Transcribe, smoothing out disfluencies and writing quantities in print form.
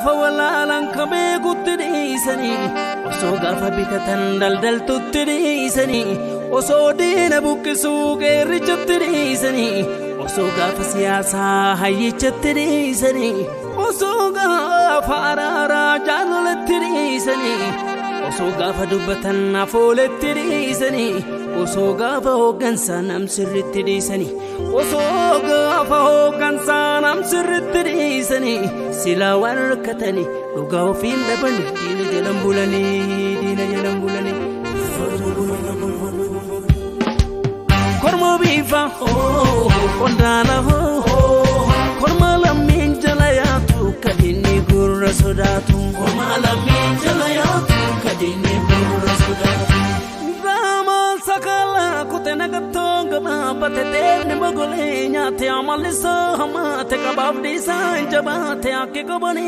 gaafa walaalan kamee gutti dhiisanii osoo gaafa bitatan daldaltutti dhiisanii osoo diina buqqisuu qeerrichatti dhiisanii osoo gaafa siyaasaa hayyichatti dhiisanii osoo gaafa araaraa jaalaletti dhiisanii osoo gaafa dubbatan afooletti dhiisanii osoo gaafa hooggansaa nam sirritti dhiisanii osoo gaafa hooggansaa nam sirritti dhiisanii silaa waan rakkatanii dhugaa ofiin dhabanii diina jalan bulanii korma biifa qondaala korma lammiin jala yaatu kadinni gurra sodaatu korma lammiin jala yaatu kadinni gurra sodaatu raamaan sakala kutena gattoon gabaabate teefni mogolee nyaate amalisa hamaate qabaaf dhiisaan jabaate akka qabanii